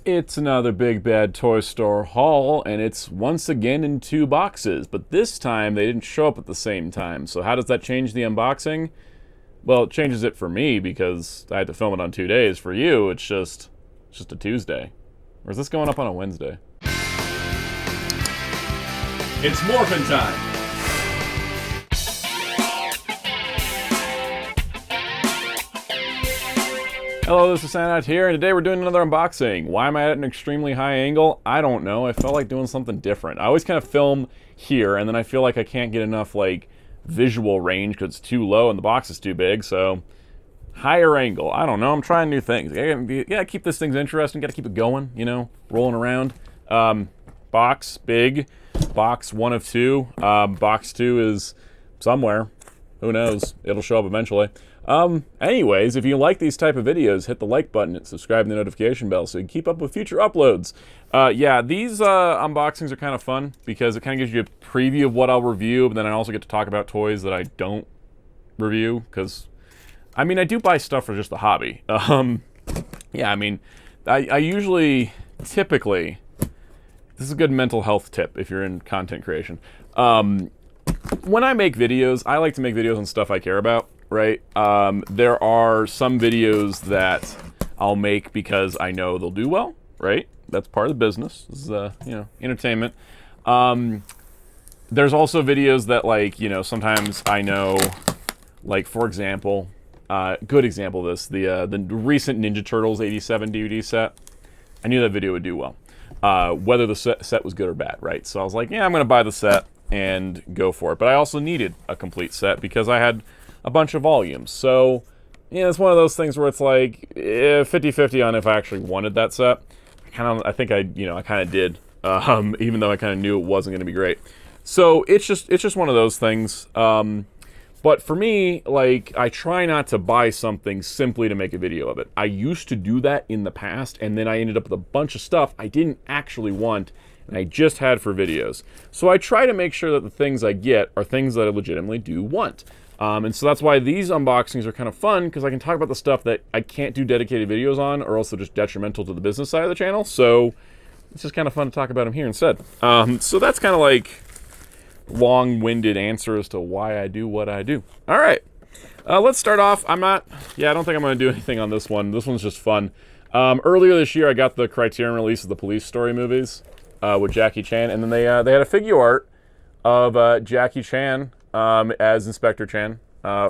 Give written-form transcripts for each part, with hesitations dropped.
It's another Big Bad Toy Store haul, and it's once again in 2 boxes, but this time they didn't show up at the same time. So how does that change the unboxing? Well, it changes it for me because I had to film it on 2 days. For you, it's just a Tuesday. Or is this going up on a Wednesday? It's morphin' time! Hello, this is Soundout here, and today we're doing another unboxing. Why am I at an extremely high angle? I don't know. I felt like doing something different. I always kind of film here, and then I feel like I can't get enough, like, visual range because it's too low and the box is too big, so higher angle. I don't know. I'm trying new things. I gotta keep this thing interesting. Gotta keep it going, you know, rolling around. Box, big. Box 1 of 2. Box 2 is somewhere. Who knows? It'll show up eventually. Anyways, if you like these type of videos, hit the like button and subscribe to the notification bell so you can keep up with future uploads. Yeah, these unboxings are kind of fun because it kind of gives you a preview of what I'll review, but then I also get to talk about toys that I don't review because, I mean, I do buy stuff for just the hobby. Yeah, I mean, I usually, typically, this is a good mental health tip if you're in content creation. When I make videos, I like to make videos on stuff I care about. Right? There are some videos that I'll make because I know they'll do well, right? That's part of the business. This is, you know, entertainment. There's also videos that, like, you know, sometimes I know, like, for example, good example of this, the recent Ninja Turtles 87 DVD set. I knew that video would do well, whether the set was good or bad, right? So I was like, yeah, I'm going to buy the set and go for it. But I also needed a complete set because I had a bunch of volumes. So, you know, it's one of those things where it's like 50-50 on if I actually wanted that set. I think I kind of did, even though I kind of knew it wasn't going to be great. So it's just one of those things. But for me, like, I try not to buy something simply to make a video of it. I used to do that in the past, and then I ended up with a bunch of stuff I didn't actually want, and I just had for videos. So I try to make sure that the things I get are things that I legitimately do want. And so that's why these unboxings are kind of fun, because I can talk about the stuff that I can't do dedicated videos on, or also just detrimental to the business side of the channel. So it's just kind of fun to talk about them here instead. So that's kind of like long-winded answer as to why I do what I do. All right, let's start off. I don't think I'm going to do anything on this one. This one's just fun. Earlier this year, I got the Criterion release of the Police Story movies with Jackie Chan, and then they had a figure art of Jackie Chan as Inspector Chan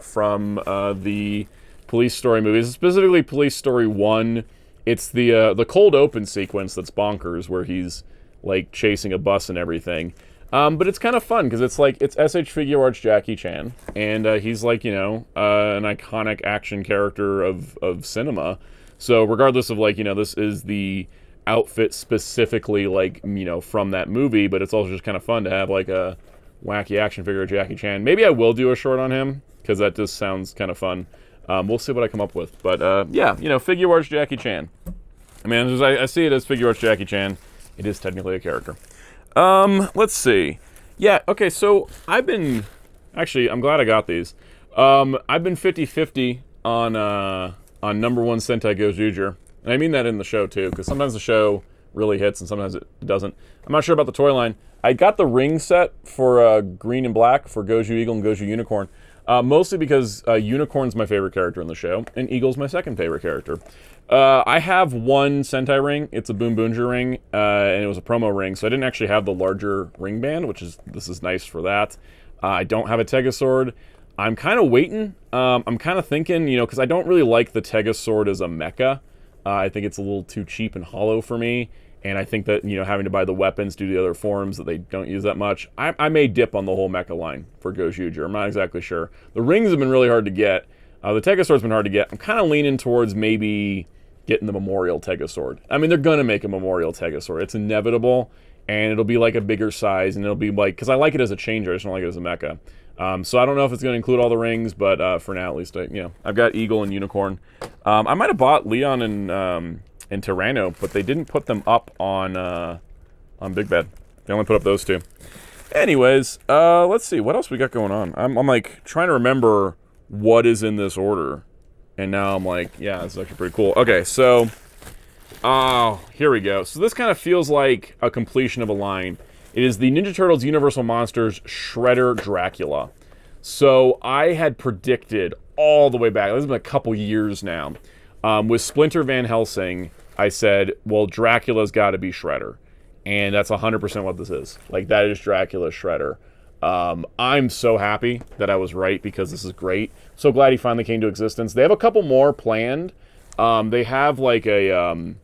from the Police Story movies, specifically Police Story 1. It's the cold open sequence that's bonkers, where he's like chasing a bus and everything. But it's kind of fun because it's like it's SH Figure Arts Jackie Chan, and he's like, you know, an iconic action character of cinema. So regardless of, like, you know, this is the outfit specifically, like, you know, from that movie, but it's also just kind of fun to have like a wacky action figure of Jackie Chan. Maybe I will do a short on him, because that just sounds kind of fun. We'll see what I come up with. But, yeah, you know, Figure Arts Jackie Chan. I mean, I see it as Figure Arts Jackie Chan. It is technically a character. Let's see. Yeah, okay, so I'm glad I got these. I've been 50-50 on #1 Sentai Gozyuger. And I mean that in the show, too, because sometimes the show really hits and sometimes it doesn't. I'm not sure about the toy line. I got the ring set for green and black for Goju Eagle and Goju Unicorn, mostly because Unicorn's my favorite character in the show, and Eagle's my second favorite character. I have one Sentai ring. It's a Boom Boonja ring, and it was a promo ring, so I didn't actually have the larger ring band, this is nice for that. I don't have a Tegasword. I'm kind of waiting. I'm kind of thinking, you know, because I don't really like the Tegasword as a mecha. I think it's a little too cheap and hollow for me. And I think that, you know, having to buy the weapons due to the other forms that they don't use that much, I may dip on the whole mecha line for Gozyuger. I'm not exactly sure. The rings have been really hard to get. The Tegasword's been hard to get. I'm kind of leaning towards maybe getting the Memorial Tegasword. I mean, they're going to make a Memorial Tegasword. It's inevitable, and it'll be like a bigger size, and it'll be like, because I like it as a changer, I just don't like it as a mecha. So I don't know if it's going to include all the rings, but for now at least, you know, I've got Eagle and Unicorn. I might have bought Leon and Tyranno, but they didn't put them up on Big Bad. They only put up those two. Anyways, let's see. What else we got going on? I'm like trying to remember what is in this order. And now I'm like, yeah, this is actually pretty cool. Okay, so Oh, here we go. So this kind of feels like a completion of a line. It is the Ninja Turtles Universal Monsters Shredder Dracula. So I had predicted all the way back, this has been a couple years now, with Splinter Van Helsing, I said, well, Dracula's got to be Shredder. And that's 100% what this is. Like, that is Dracula's Shredder. I'm so happy that I was right because this is great. So glad he finally came to existence. They have a couple more planned. They have like a,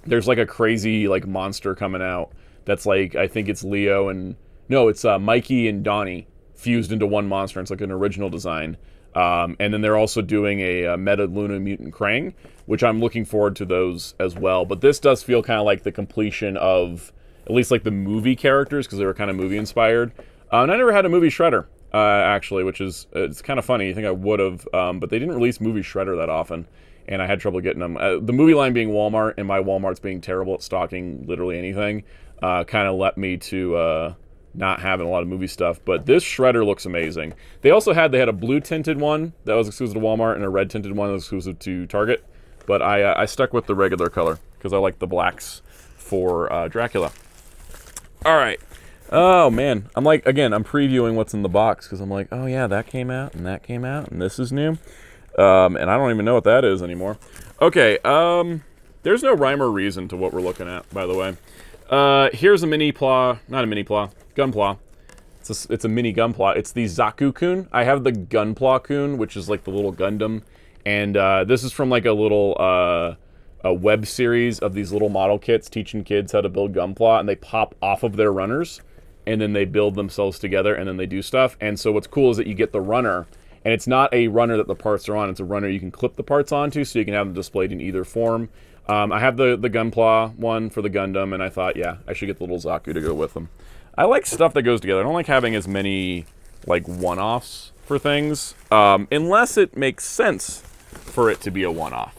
there's like a crazy like monster coming out that's like, I think it's Leo and, no, it's Mikey and Donnie fused into one monster. It's like an original design. And then they're also doing a Meta Luna Mutant Krang, which I'm looking forward to those as well. But this does feel kind of like the completion of at least like the movie characters because they were kind of movie inspired. And I never had a movie Shredder, actually, which is, it's kind of funny. You think I would have, but they didn't release movie Shredder that often, and I had trouble getting them. The movie line being Walmart and my Walmart's being terrible at stocking literally anything kind of led me to not having a lot of movie stuff. But this Shredder looks amazing. They had a blue tinted one that was exclusive to Walmart and a red tinted one that was exclusive to Target. But I stuck with the regular color because I like the blacks for Dracula. All right. Oh, man. I'm like, again, I'm previewing what's in the box because I'm like, oh, yeah, that came out and that came out and this is new. And I don't even know what that is anymore. Okay, there's no rhyme or reason to what we're looking at, by the way. Here's a mini-pla, not a mini-pla, Gunpla. It's a mini Gunpla. It's the Zaku-kun. I have the Gunpla-kun, which is like the little Gundam. And this is from like a little a web series of these little model kits teaching kids how to build Gunpla. And they pop off of their runners. And then they build themselves together and then they do stuff. And so what's cool is that you get the runner. And it's not a runner that the parts are on. It's a runner you can clip the parts onto so you can have them displayed in either form. I have the Gunpla one for the Gundam, and I thought, yeah, I should get the little Zaku to go with them. I like stuff that goes together. I don't like having as many, like, one-offs for things, unless it makes sense for it to be a one-off.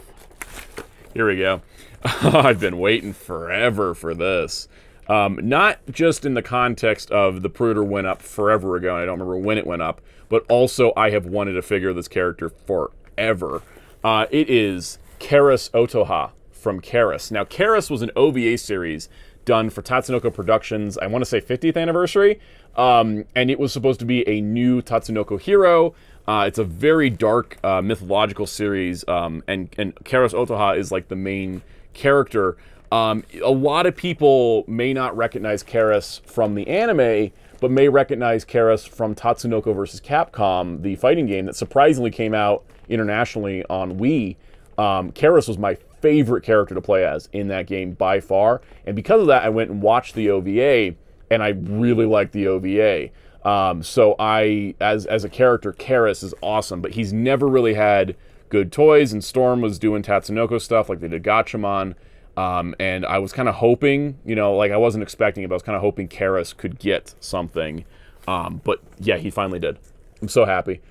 Here we go. I've been waiting forever for this. Not just in the context of the Pruder went up forever ago, and I don't remember when it went up, but also I have wanted to figure this character forever. It is Karis Otoha from Karis. Now, Karis was an OVA series done for Tatsunoko Productions, I want to say 50th anniversary, and it was supposed to be a new Tatsunoko hero. It's a very dark mythological series, and Karis Otoha is like the main character. A lot of people may not recognize Karis from the anime, but may recognize Karis from Tatsunoko vs. Capcom, the fighting game that surprisingly came out internationally on Wii. Karis was my favorite character to play as in that game by far, and because of that, I went and watched the OVA, and I really liked the OVA. So as a character, Karis is awesome, but he's never really had good toys, and Storm was doing Tatsunoko stuff like they did Gatchaman. And I was kind of hoping, you know, like I wasn't expecting it, but I was kind of hoping Karis could get something. But yeah, he finally did. I'm so happy.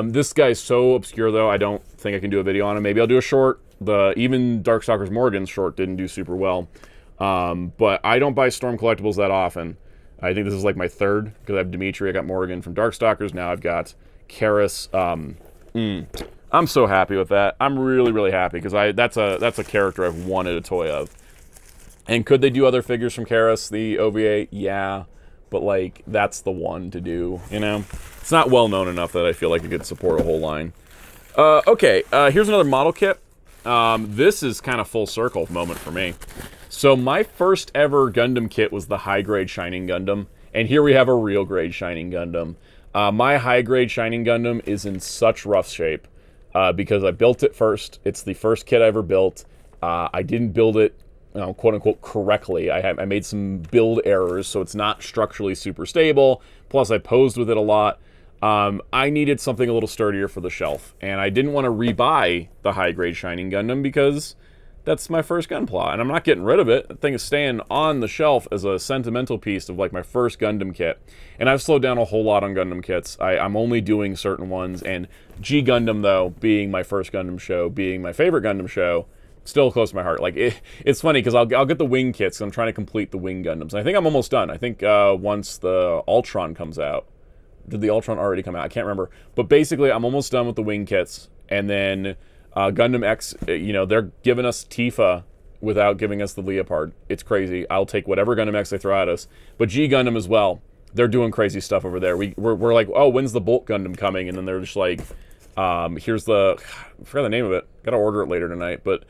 This guy's so obscure though, I don't think I can do a video on him. Maybe I'll do a short. Even Darkstalkers Morgan's short didn't do super well. But I don't buy Storm collectibles that often. I think this is like my third, because I have Dimitri, I got Morgan from Darkstalkers, now I've got Karis. I'm so happy with that. I'm really, really happy because that's a character I've wanted a toy of. And could they do other figures from Karis, the OVA? Yeah, but like that's the one to do. You know, it's not well known enough that I feel like it could support a whole line. Okay, here's another model kit. This is kind of full circle moment for me. So my first ever Gundam kit was the high grade Shining Gundam, and here we have a real grade Shining Gundam. My high grade Shining Gundam is in such rough shape. Because I built it first. It's the first kit I ever built. I didn't build it, you know, quote unquote, correctly. I made some build errors, so it's not structurally super stable. Plus, I posed with it a lot. I needed something a little sturdier for the shelf, and I didn't want to rebuy the high-grade Shining Gundam because that's my first Gunpla, and I'm not getting rid of it. The thing is staying on the shelf as a sentimental piece of like my first Gundam kit. And I've slowed down a whole lot on Gundam kits. I'm only doing certain ones, and G Gundam, though, being my first Gundam show, being my favorite Gundam show, still close to my heart. Like, it's funny, because I'll get the wing kits, I'm trying to complete the wing Gundams. And I think I'm almost done. I think once the Ultron comes out, did the Ultron already come out? I can't remember. But basically, I'm almost done with the wing kits, and then Gundam X, you know, they're giving us Tifa without giving us the Leopard. It's crazy. I'll take whatever Gundam X they throw at us. But G Gundam as well. They're doing crazy stuff over there. We're like, oh, when's the Bolt Gundam coming? And then they're just like, here's the, I forgot the name of it. Gotta order it later tonight. But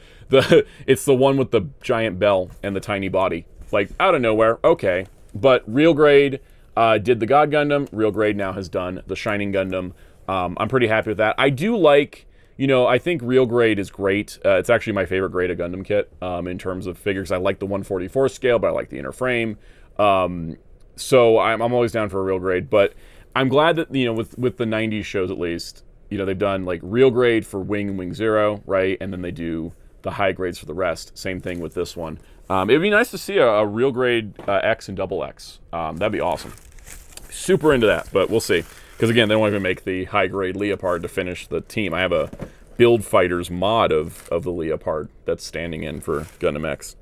it's the one with the giant bell and the tiny body. Like, out of nowhere. Okay. But Real Grade did the God Gundam. Real Grade now has done the Shining Gundam. I'm pretty happy with that. I do like, you know, I think Real Grade is great. It's actually my favorite grade of Gundam kit in terms of figures. I like the 144 scale, but I like the inner frame. So I'm always down for a Real Grade. But I'm glad that, you know, with the 90s shows at least, you know, they've done like Real Grade for Wing and Wing Zero, right? And then they do the high grades for the rest. Same thing with this one. It'd be nice to see a Real Grade X and Double X. That'd be awesome. Super into that, but we'll see. Because again, they don't even make the high grade Leopard to finish the team. I have a Build Fighters mod of the Leopard that's standing in for Gundam X.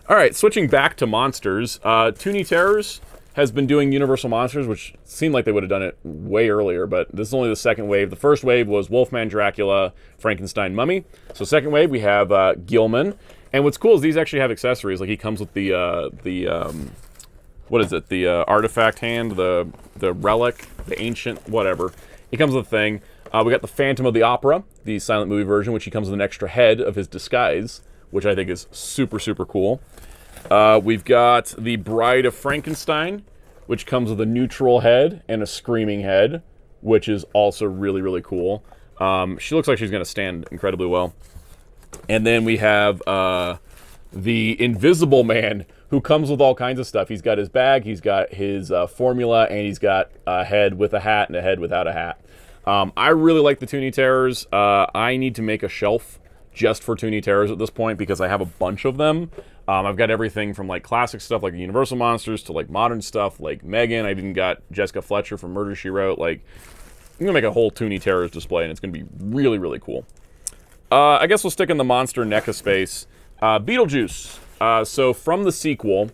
All right, switching back to monsters. Toony Terrors has been doing Universal Monsters, which seemed like they would have done it way earlier, but this is only the second wave. The first wave was Wolfman, Dracula, Frankenstein, Mummy. So second wave, we have Gilman. And what's cool is these actually have accessories. Like he comes with the what is it? The artifact hand, the relic, the ancient, whatever. He comes with a thing. We got the Phantom of the Opera, the silent movie version, which he comes with an extra head of his disguise, which I think is super, super cool. We've got the Bride of Frankenstein, which comes with a neutral head and a screaming head, which is also really, really cool. She looks like she's going to stand incredibly well. And then we have the Invisible Man, who comes with all kinds of stuff. He's got his bag, he's got his formula, and he's got a head with a hat and a head without a hat. I really like the Toony Terrors. I need to make a shelf just for Toony Terrors at this point because I have a bunch of them. I've got everything from like classic stuff like Universal Monsters to like modern stuff like Megan. I even got Jessica Fletcher from Murder, She Wrote. Like, I'm going to make a whole Toony Terrors display, and it's going to be really, really cool. I guess we'll stick in the monster NECA space. Beetlejuice. So from the sequel,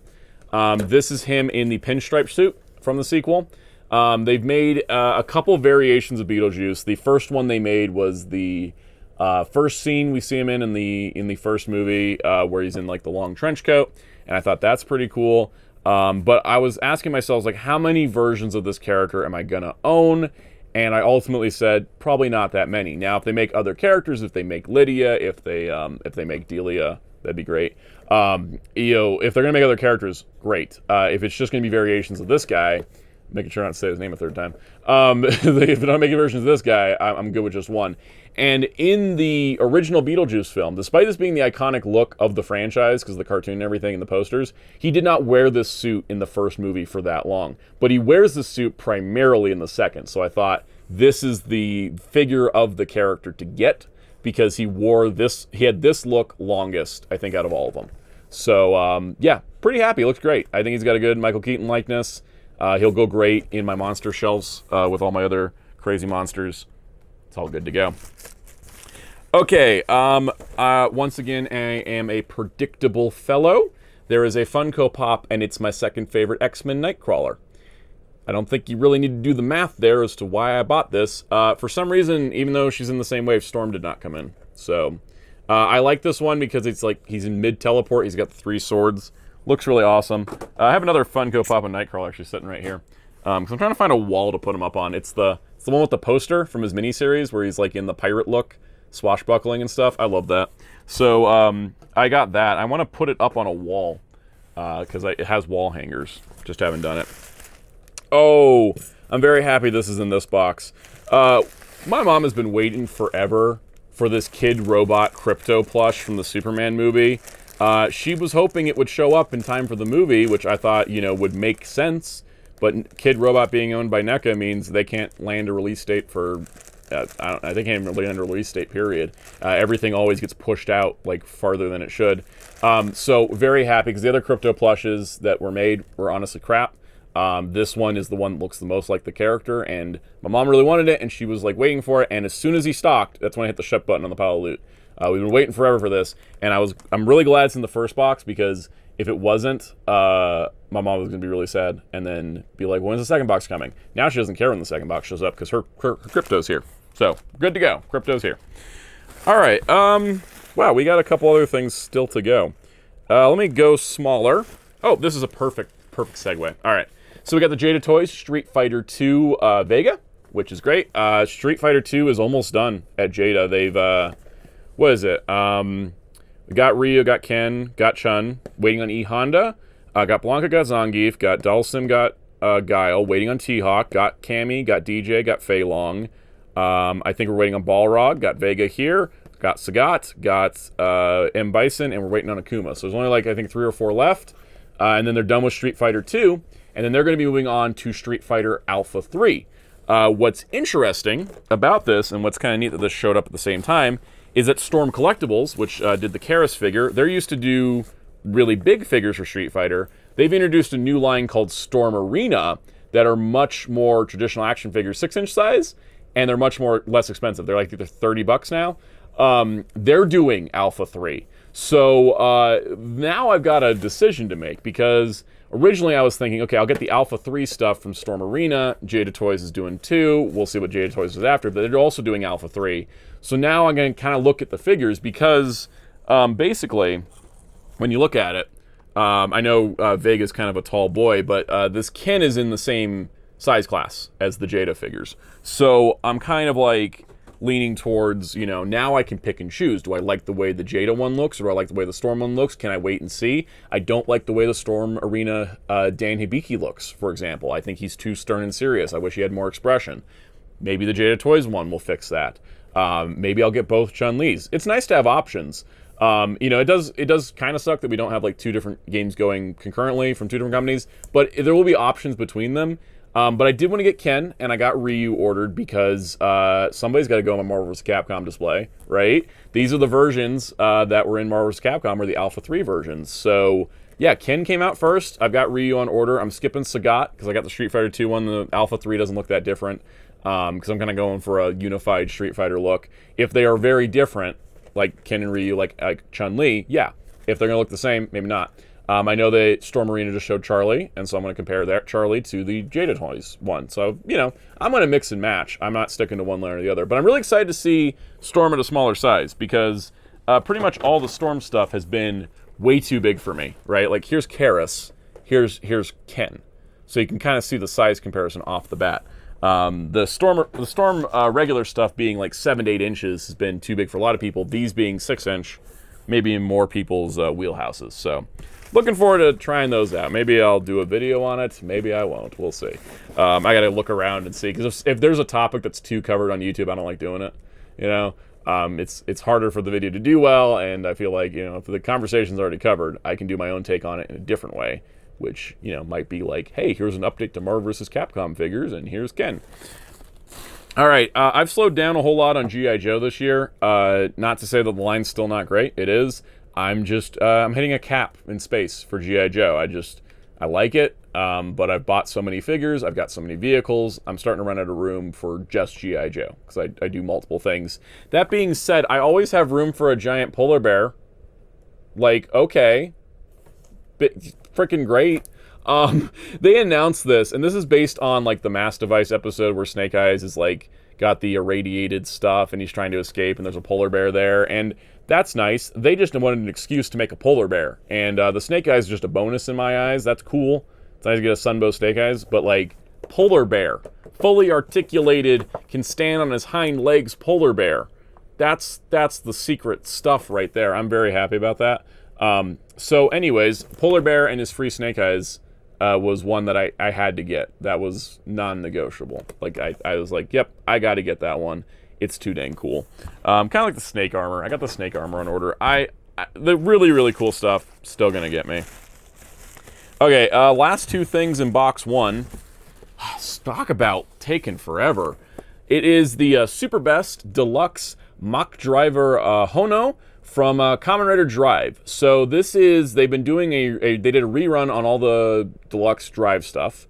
this is him in the pinstripe suit from the sequel. They've made a couple variations of Beetlejuice. The first one they made was the first scene we see him in the first movie where he's in like the long trench coat, and I thought that's pretty cool. But I was asking myself, like, how many versions of this character am I gonna own? And I ultimately said probably not that many. Now, if they make other characters, if they make Lydia, if they make Delia, that'd be great. You know, if they're gonna make other characters, great. If it's just gonna be variations of this guy, making sure not to say his name a third time. If they're not making versions of this guy, I'm good with just one. And in the original Beetlejuice film, despite this being the iconic look of the franchise, because of the cartoon and everything and the posters, he did not wear this suit in the first movie for that long. But he wears the suit primarily in the second. So I thought this is the figure of the character to get, because he had this look longest, I think, out of all of them. So, yeah, pretty happy. Looks great. I think he's got a good Michael Keaton likeness. He'll go great in my monster shelves with all my other crazy monsters. It's all good to go. Okay, once again, I am a predictable fellow. There is a Funko Pop, and it's my second favorite X-Men Nightcrawler. I don't think you really need to do the math there as to why I bought this. For some reason, even though she's in the same wave, Storm did not come in. So, I like this one because it's like he's in mid-teleport. He's got the 3 swords. Looks really awesome. I have another Funko Pop of Nightcrawler actually sitting right here. Because I'm trying to find a wall to put him up on. It's the one with the poster from his miniseries where he's like in the pirate look, swashbuckling and stuff. I love that. So I got that. I want to put it up on a wall because it has wall hangers. Just haven't done it. Oh, I'm very happy this is in this box. My mom has been waiting forever for this kid robot Krypto plush from the Superman movie. She was hoping it would show up in time for the movie, which I thought, you know, would make sense. But Kid Robot being owned by NECA means they can't land a release date for, I think can't even land a release date, period. Everything always gets pushed out, like, farther than it should. So, very happy, because the other Krypto plushes that were made were honestly crap. This one is the one that looks the most like the character, and my mom really wanted it, and she was, like, waiting for it, and as soon as he stocked, that's when I hit the ship button on the pile of loot. We've been waiting forever for this, and I'm really glad it's in the first box, because if it wasn't, my mom was going to be really sad and then be like, when's the second box coming? Now she doesn't care when the second box shows up because her Krypto's here. So, good to go. Krypto's here. All right. Wow, we got a couple other things still to go. Let me go smaller. Oh, this is a perfect segue. All right. So we got the Jada Toys Street Fighter 2 Vega, which is great. Street Fighter 2 is almost done at Jada. They've, what is it? We got Ryu, got Ken, got Chun, waiting on E Honda. Got Blanca, got Zangief, got Dhalsim, got Guile, waiting on T-Hawk, got Cammy, got DJ, got Fei Long. I think we're waiting on Balrog, got Vega here, got Sagat, got M. Bison, and we're waiting on Akuma. So there's only like, I think, 3 or 4 left. And then they're done with Street Fighter 2, and then they're going to be moving on to Street Fighter Alpha 3. What's interesting about this, and what's kind of neat that this showed up at the same time, is that Storm Collectibles, which did the Karis figure, they're used to do really big figures for Street Fighter. They've introduced a new line called Storm Arena that are much more traditional action figures, 6-inch size, and they're much less expensive. They're like either $30 now. They're doing Alpha 3. So now I've got a decision to make, because originally I was thinking, okay, I'll get the Alpha 3 stuff from Storm Arena. Jada Toys is doing 2. We'll see what Jada Toys is after, but they're also doing Alpha 3. So now I'm going to kind of look at the figures, because basically, when you look at it, I know Vega's kind of a tall boy, but this Ken is in the same size class as the Jada figures. So I'm kind of like leaning towards, you know, now I can pick and choose. Do I like the way the Jada one looks, or do I like the way the Storm one looks? Can I wait and see? I don't like the way the Storm Arena Dan Hibiki looks, for example. I think he's too stern and serious. I wish he had more expression. Maybe the Jada Toys one will fix that. Maybe I'll get both Chun-Li's. It's nice to have options. You know, it does kind of suck that we don't have like 2 different games going concurrently from 2 different companies, but there will be options between them. But I did want to get Ken, and I got Ryu ordered because somebody's got to go on my Marvel vs. Capcom display, right? These are the versions that were in Marvel vs. Capcom, or the Alpha 3 versions. So yeah, Ken came out first. I've got Ryu on order. I'm skipping Sagat because I got the Street Fighter 2 one. The Alpha 3 doesn't look that different because I'm kind of going for a unified Street Fighter look. If they are very different, like Ken and Ryu, like Chun-Li, yeah. If they're going to look the same, maybe not. I know that Storm Arena just showed Charlie, and so I'm going to compare that Charlie to the Jada Toys one. So, you know, I'm going to mix and match. I'm not sticking to one line or the other. But I'm really excited to see Storm at a smaller size, because pretty much all the Storm stuff has been way too big for me, right? Like, here's Karis, here's Ken. So you can kind of see the size comparison off the bat. The Storm regular stuff being like 7 to 8 inches has been too big for a lot of people. These being 6-inch, maybe in more people's wheelhouses. So looking forward to trying those out. Maybe I'll do a video on it. Maybe I won't. We'll see. I got to look around and see, because if there's a topic that's too covered on YouTube, I don't like doing it. You know, it's harder for the video to do well, and I feel like, you know, if the conversation's already covered, I can do my own take on it in a different way, which, you know, might be like, hey, here's an update to Marvel vs. Capcom figures, and here's Ken. All right, I've slowed down a whole lot on G.I. Joe this year. Not to say that the line's still not great. It is. I'm hitting a cap in space for G.I. Joe. I like it, but I've bought so many figures. I've got so many vehicles. I'm starting to run out of room for just G.I. Joe, because I do multiple things. That being said, I always have room for a giant polar bear. Like, okay, freaking great. They announced this, and this is based on like the Mass Device episode where Snake Eyes is like got the irradiated stuff and he's trying to escape, and there's a polar bear there, and that's nice. They just wanted an excuse to make a polar bear, and the Snake Eyes is just a bonus in my eyes. That's cool. It's nice to get a Sunbow Snake Eyes, but like polar bear, fully articulated, can stand on his hind legs polar bear. That's the secret stuff right there. I'm very happy about that. So anyways, polar bear and his free Snake Eyes was one that I had to get. That was non-negotiable. Like, I was like, yep, I got to get that one. It's too dang cool. Kind of like the snake armor. I got the snake armor on order. The really, really cool stuff, still going to get me. Okay, last 2 things in box 1. Talk about taking forever. It is the Super Best Deluxe Mach Driver Hono from Kamen Rider Drive. So this is, they've been doing they did a rerun on all the Deluxe Drive stuff.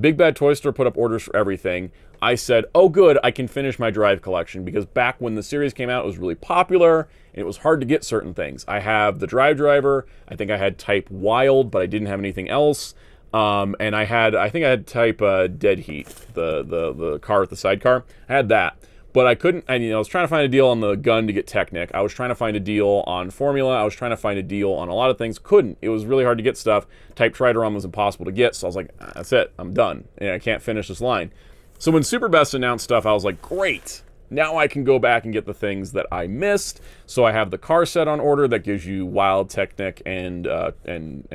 Big Bad Toy Store put up orders for everything. I said, oh good, I can finish my Drive collection, because back when the series came out, it was really popular, and it was hard to get certain things. I have the Drive Driver, I think I had Type Wild, but I didn't have anything else. And I think I had Type Dead Heat, the car with the sidecar. I had that. But I couldn't, and I was trying to find a deal on the gun to get Technic. I was trying to find a deal on Formula. I was trying to find a deal on a lot of things. Couldn't. It was really hard to get stuff. Type Trideron was impossible to get, so I was like, that's it. I'm done. And I can't finish this line. So when Super Best announced stuff, I was like, great. Now I can go back and get the things that I missed. So I have the car set on order that gives you Wild, Technic, and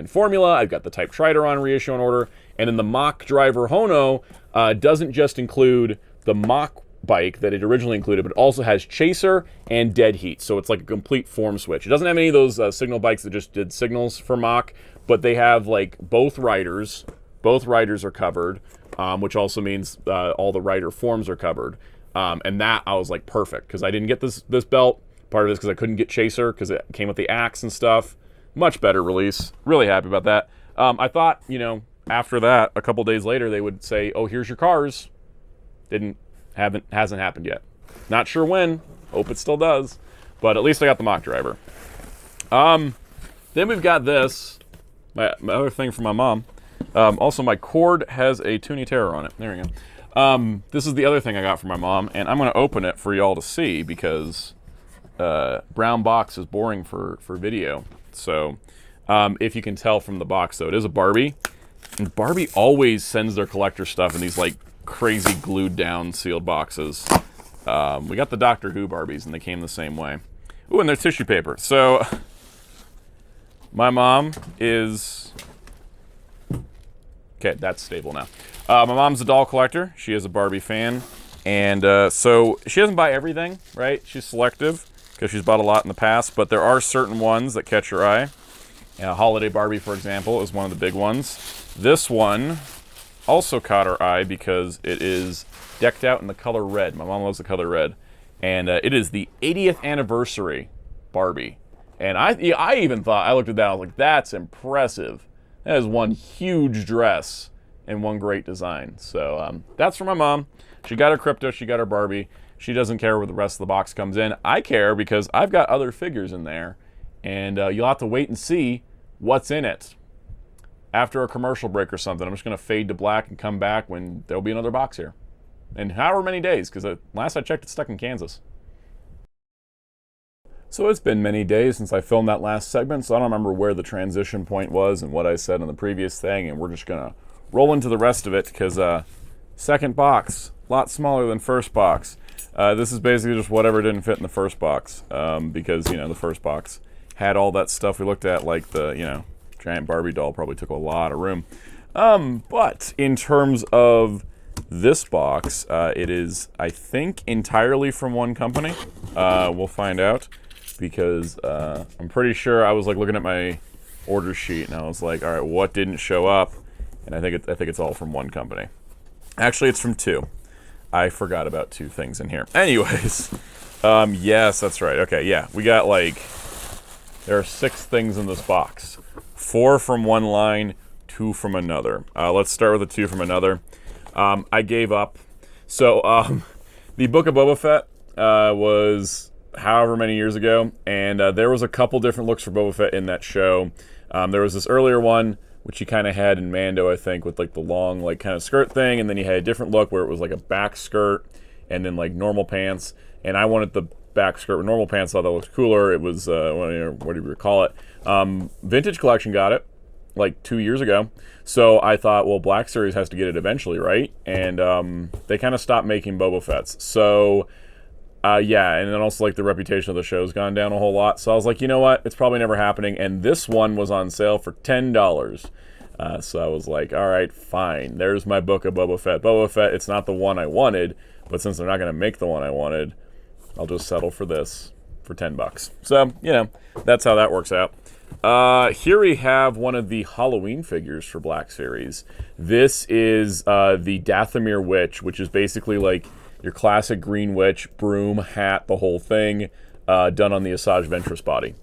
Formula. I've got the Type Trideron reissue on order. And then the Mach Driver Hono doesn't just include the Mach bike that it originally included, but also has Chaser and Dead Heat. So it's like a complete form switch. It doesn't have any of those signal bikes that just did signals for Mach, but they have like both riders. Both riders are covered, which also means all the rider forms are covered. And that I was like perfect because I didn't get this belt. Part of it is because I couldn't get Chaser because it came with the axe and stuff. Much better release. Really happy about that. I thought, after that, a couple days later, they would say, "Oh, here's your cars." Hasn't happened yet. Not sure when. Hope it still does. But at least I got the Mach Driver. Then we've got this. My other thing from my mom. Also, my cord has a Toonie Terror on it. There we go. This is the other thing I got from my mom, and I'm going to open it for y'all to see because brown box is boring for video. So if you can tell from the box, though, it is a Barbie. And Barbie always sends their collector stuff in these like crazy glued down sealed boxes. We got the Doctor Who Barbies, and they came the same way. Ooh, and there's tissue paper. So my mom is... Okay, that's stable now. My mom's a doll collector. She is a Barbie fan. And so she doesn't buy everything, right? She's selective because she's bought a lot in the past, but there are certain ones that catch her eye. Holiday Barbie, for example, is one of the big ones. This one also caught her eye because it is decked out in the color red. My mom loves the color red. And it is the 80th anniversary Barbie. And I even thought, I looked at that, I was like, that's impressive. That is one huge dress and one great design. So that's for my mom. She got her Krypto, she got her Barbie. She doesn't care where the rest of the box comes in. I care because I've got other figures in there. And you'll have to wait and see what's in it. After a commercial break or something, I'm just going to fade to black and come back when there'll be another box here. And however many days, because last I checked, it's stuck in Kansas. So it's been many days since I filmed that last segment, so I don't remember where the transition point was and what I said in the previous thing, and we're just going to roll into the rest of it, because second box, a lot smaller than first box. This is basically just whatever didn't fit in the first box, because, the first box had all that stuff we looked at, like the, giant Barbie doll probably took a lot of room. But in terms of this box, it is, I think, entirely from one company. We'll find out because I'm pretty sure I was like looking at my order sheet and I was like, all right, what didn't show up? And I think it's all from one company. Actually, it's from two. I forgot about two things in here. Anyways, yes, that's right. Okay, yeah, we got there are 6 things in this box. 4 from one line, 2 from another. Let's start with the 2 from another. I gave up. So the Book of Boba Fett was however many years ago, and there was a couple different looks for Boba Fett in that show. There was this earlier one, which he kind of had in Mando, I think, with the long kind of skirt thing, and then he had a different look where it was like a back skirt and then normal pants. And I wanted the back skirt with normal pants. I thought that looked cooler. It was what do you call it? Vintage Collection got it 2 years ago. So I thought, well, Black Series has to get it eventually, right? And they kind of stopped making Boba Fett's. So yeah, and then also the reputation of the show's gone down a whole lot. So I was like, you know what? It's probably never happening. And this one was on sale for $10. So I was like, all right, fine. There's my Book of Boba Fett. Boba Fett, it's not the one I wanted, but since they're not going to make the one I wanted, I'll just settle for this for $10. So, that's how that works out. Here we have one of the Halloween figures for Black Series. This is the Dathomir Witch, which is basically your classic green witch, broom, hat, the whole thing, done on the Asajj Ventress body.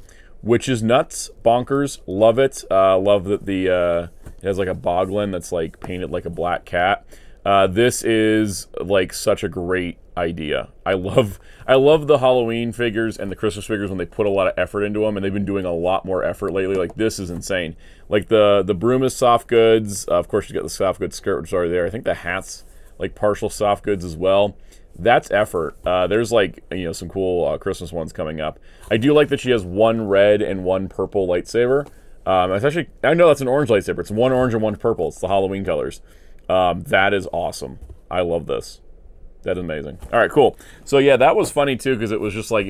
Which is nuts, bonkers, love it. Love that it has a boglin that's painted like a black cat. This is such a great idea. I love the Halloween figures and the Christmas figures when they put a lot of effort into them, and they've been doing a lot more effort lately. This is insane. The broom is soft goods. Of course, you got the soft goods skirt, which is already there. I think the hat's partial soft goods as well. That's effort. There's like, some cool Christmas ones coming up. I do like that she has one red and one purple lightsaber. It's actually, I know that's an orange lightsaber. It's one orange and one purple. It's the Halloween colors. That is awesome. I love this. That's amazing. All right, cool. So yeah, that was funny too, because it was like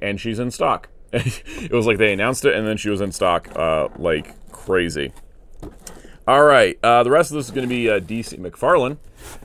and she's in stock. It was like they announced it and then she was in stock like crazy. All right, the rest of this is going to be DC McFarlane.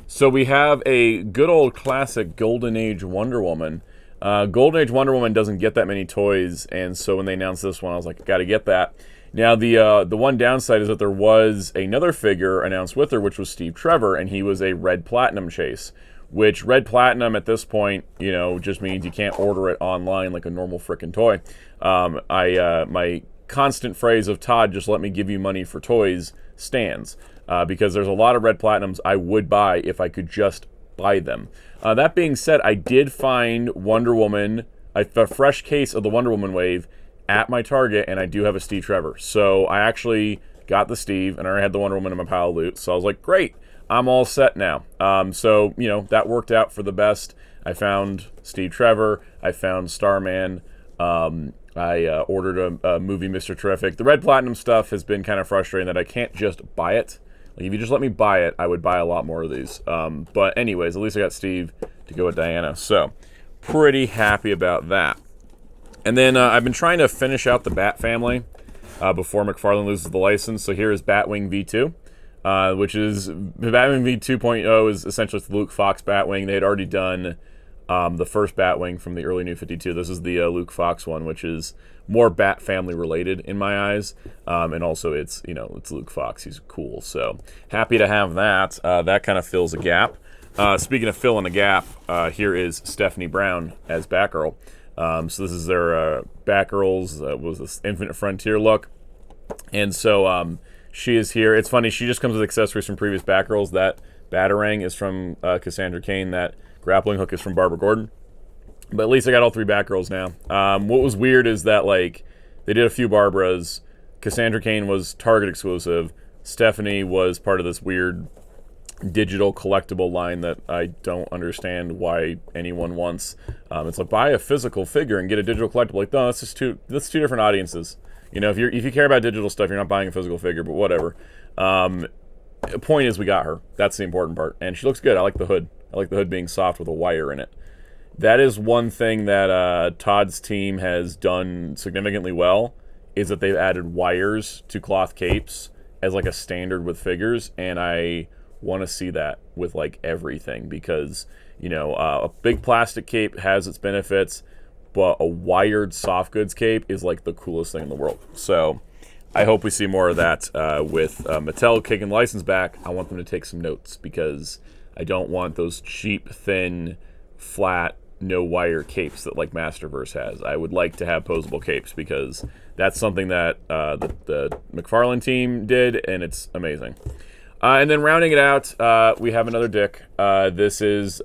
So we have a good old classic Golden Age Wonder Woman. Golden Age Wonder Woman doesn't get that many toys, and so when they announced this one, I was like, got to get that. Now, the one downside is that there was another figure announced with her, which was Steve Trevor, and he was a Red Platinum chase, which Red Platinum at this point, just means you can't order it online like a normal frickin' toy. My constant phrase of, Todd, just let me give you money for toys, stands. Because there's a lot of Red Platinums I would buy if I could just buy them. That being said, I did find Wonder Woman, a fresh case of the Wonder Woman wave at my Target, and I do have a Steve Trevor. So I actually got the Steve, and I already had the Wonder Woman in my pile of loot. So I was like, great, I'm all set now. So, that worked out for the best. I found Steve Trevor. I found Starman. I ordered a movie, Mr. Terrific. The Red Platinum stuff has been kind of frustrating that I can't just buy it. Like, if you just let me buy it, I would buy a lot more of these. But anyways, at least I got Steve to go with Diana. So, pretty happy about that. And then I've been trying to finish out the Bat family before McFarlane loses the license. So here is Batwing V2, which is... Batwing V2.0 is essentially the Luke Fox Batwing. They had already done the first Batwing from the early New 52. This is the Luke Fox one, which is more Bat family related in my eyes, and also it's Luke Fox. He's cool, so happy to have that. That kind of fills a gap. Speaking of filling a gap, here is Stephanie Brown as Batgirl. So this is their Batgirls was this Infinite Frontier look, and so she is here. It's funny, she just comes with accessories from previous Batgirls. That Batarang is from Cassandra Cain. That grappling hook is from Barbara Gordon. But at least I got all three Batgirls now. What was weird is that, like, they did a few Barbaras. Cassandra Cain was Target exclusive. Stephanie was part of this weird digital collectible line that I don't understand why anyone wants. It's like, buy a physical figure and get a digital collectible. Like, no, that's two different audiences. If you care about digital stuff, you're not buying a physical figure, but whatever. Point is, we got her. That's the important part. And she looks good. I like the hood. I like the hood being soft with a wire in it. That is one thing that Todd's team has done significantly well, is that they've added wires to cloth capes as like a standard with figures, and I want to see that with like everything, because a big plastic cape has its benefits, but a wired soft goods cape is like the coolest thing in the world. So I hope we see more of that with Mattel kicking the license back. I want them to take some notes, because I don't want those cheap, thin, flat, no wire capes that like Masterverse has. I would like to have posable capes, because that's something that the McFarlane team did, and it's amazing. And then rounding it out, we have another Dick. This is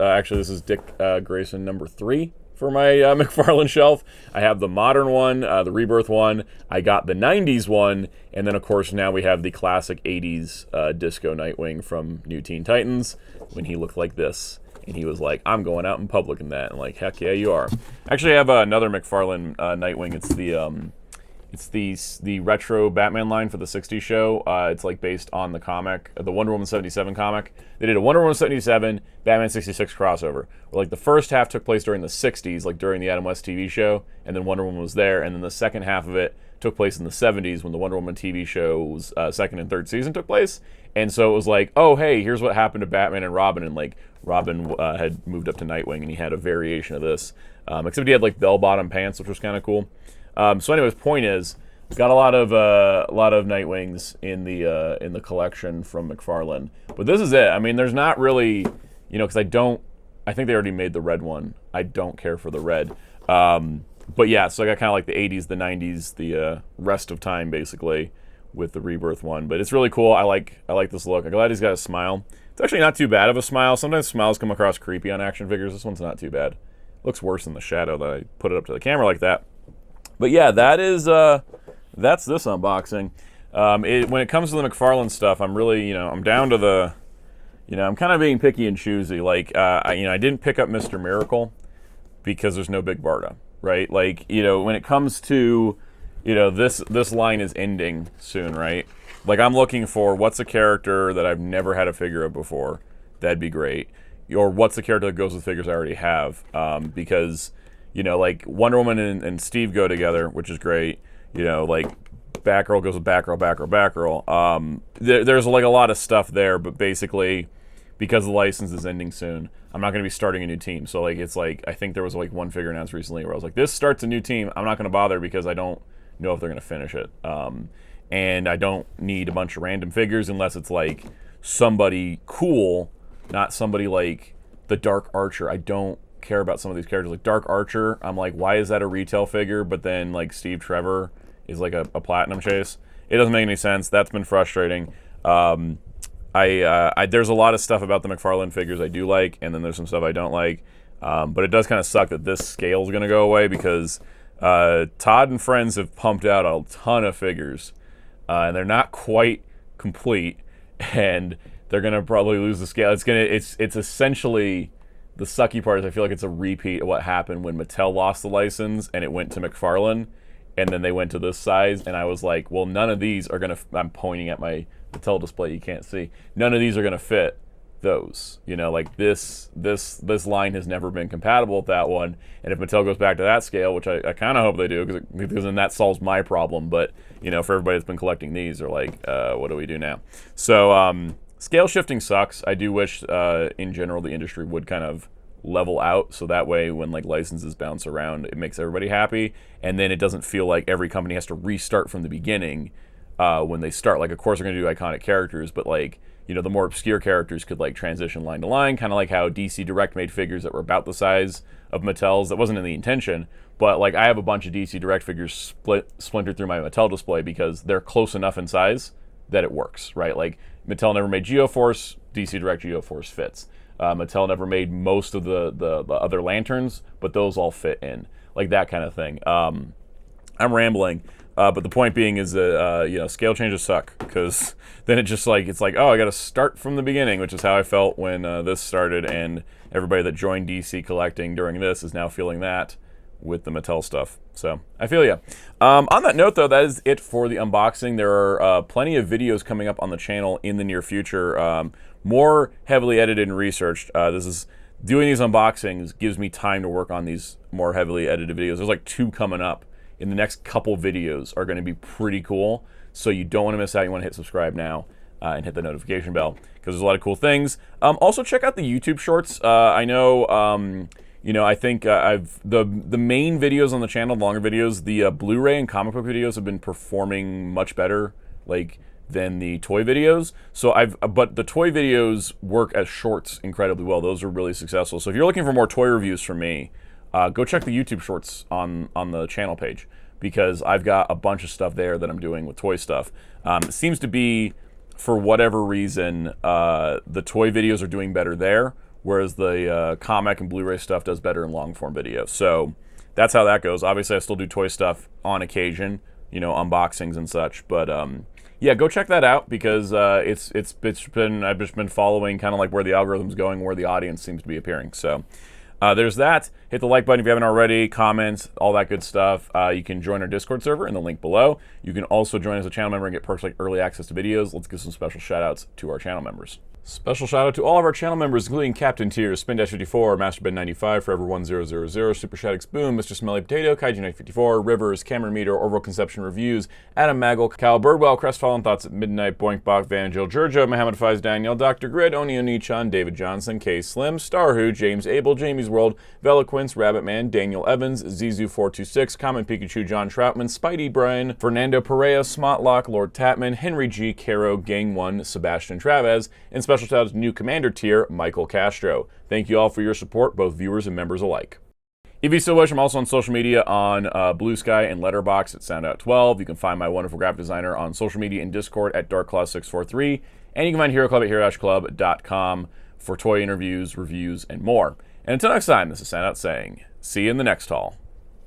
Dick Grayson number 3 for my McFarlane shelf. I have the modern one, the Rebirth one. I got the 90s one, and then of course now we have the classic 80s Disco Nightwing from New Teen Titans, when he looked like this. And he was like, I'm going out in public in that. And like, heck yeah, you are. Actually, I have another McFarlane Nightwing. It's the retro Batman line for the 60s show. It's like based on the comic, the Wonder Woman 77 comic. They did a Wonder Woman 77, Batman 66 crossover. Where like the first half took place during the 60s, like during the Adam West TV show, and then Wonder Woman was there. And then the second half of it took place in the 70s, when the Wonder Woman TV show's second and third season took place. And so it was like, oh, hey, here's what happened to Batman and Robin. And like, Robin had moved up to Nightwing, and he had a variation of this. Except he had like bell-bottom pants, which was kind of cool. So anyways, point is, got a lot of Nightwings in the collection from McFarlane. But this is it. I mean, there's not really, because I think they already made the red one. I don't care for the red. But yeah, so I got kind of like the 80s, the 90s, the rest of time basically with the Rebirth one. But it's really cool. I like this look. I'm glad he's got a smile. It's actually not too bad of a smile. Sometimes smiles come across creepy on action figures. This one's not too bad. Looks worse in the shadow that I put it up to the camera like that. But yeah, that's this unboxing. When it comes to the McFarlane stuff, I'm really, I'm down to the You know, I'm kind of being picky and choosy. Like, I didn't pick up Mr. Miracle because there's no Big Barda, right? Like, you know, when it comes to, you know, this line is ending soon, right? Like, I'm looking for what's a character that I've never had a figure of before. That'd be great. Or what's the character that goes with figures I already have? Because, you know, like Wonder Woman and Steve go together, which is great. You know, like Batgirl goes with Batgirl. There's like a lot of stuff there, but basically, because the license is ending soon, I'm not going to be starting a new team. So like, it's like, I think there was like one figure announced recently where I was like, this starts a new team. I'm not going to bother because I don't know if they're going to finish it. And I don't need a bunch of random figures unless it's like somebody cool, not somebody like the Dark Archer. I don't care about some of these characters. Like Dark Archer, I'm like, why is that a retail figure? But then like Steve Trevor is like a platinum chase. It doesn't make any sense. That's been frustrating. There's a lot of stuff about the McFarlane figures I do like, and then there's some stuff I don't like. But it does kind of suck that this scale is going to go away because Todd and friends have pumped out a ton of figures, and they're not quite complete, and they're going to probably lose the scale. It's essentially, the sucky part is I feel like it's a repeat of what happened when Mattel lost the license and it went to McFarlane, and then they went to this size, and I was like, well, none of these are going to, I'm pointing at my Mattel display, you can't see, none of these are going to fit those. You know, like this line has never been compatible with that one, and if Mattel goes back to that scale, which I kind of hope they do, because then that solves my problem. But, you know, for everybody that's been collecting these, they're like, what do we do now? So, scale shifting sucks. I do wish, in general, the industry would kind of level out, so that way when like licenses bounce around, it makes everybody happy, and then it doesn't feel like every company has to restart from the beginning when they start. Like, of course they're going to do iconic characters, but like, you know, the more obscure characters could like transition line to line, kind of like how DC Direct made figures that were about the size of Mattel's. That wasn't in the intention, but like I have a bunch of DC Direct figures splintered through my Mattel display because they're close enough in size that it works, right? Like Mattel never made Geoforce, DC Direct Geoforce fits. Mattel never made most of the other lanterns, but those all fit in, like that kind of thing. I'm rambling, but the point being is that you know, scale changes suck, because then it's like, oh, I got to start from the beginning, which is how I felt when this started, and everybody that joined DC collecting during this is now feeling that with the Mattel stuff. So I feel ya. On that note, though, that is it for the unboxing. There are plenty of videos coming up on the channel in the near future, more heavily edited and researched. Doing these unboxings gives me time to work on these more heavily edited videos. There's like 2 coming up in the next couple videos are going to be pretty cool, so you don't want to miss out. You want to hit subscribe now and hit the notification bell, because there's a lot of cool things. Also check out the YouTube shorts. I know, you know, I think the main videos on the channel, longer videos, the Blu-ray and comic book videos have been performing much better, like, than the toy videos. So but the toy videos work as shorts incredibly well. Those are really successful. So if you're looking for more toy reviews from me, go check the YouTube shorts on the channel page, because I've got a bunch of stuff there that I'm doing with toy stuff. It seems to be, for whatever reason, the toy videos are doing better there, whereas the comic and Blu-ray stuff does better in long form video. So that's how that goes. Obviously I still do toy stuff on occasion, you know, unboxings and such, but yeah, go check that out, because I've just been following kind of like where the algorithm's going, where the audience seems to be appearing. So there's that. Hit the like button if you haven't already, comments, all that good stuff. You can join our Discord server in the link below. You can also join as a channel member and get perks like early access to videos. Let's give some special shout outs to our channel members. Special shout out to all of our channel members, including Captain Tier, Spin-54, MasterBed95, Forever1000, Super Shadix Boom, Mr. Smelly Potato, Kaiju954, Rivers, Cameron Meter, Orville Conception Reviews, Adam Maggle, Cal Birdwell, Crestfallen Thoughts at Midnight, Boink Bach, Van Jill Georgia, Mohammed Faiz Daniel, Dr. Grid, Oni Onichan, David Johnson, K Slim, Starhu, James Abel, Jamie's World, Veloquence, Rabbitman, Daniel Evans, Zizu426, Common Pikachu, John Troutman, Spidey Brian, Fernando Perea, Smotlock, Lord Tapman, Henry G, Caro, Gang 1, Sebastian Travez, and special shout out to new Commander Tier, Michael Castro. Thank you all for your support, both viewers and members alike. If you still wish, I'm also on social media on Blue Sky and Letterboxd at Soundout12. You can find my wonderful graphic designer on social media and Discord at DarkClaw643. And you can find Hero Club at hero-club.com for toy interviews, reviews, and more. And until next time, this is Soundout saying, see you in the next haul.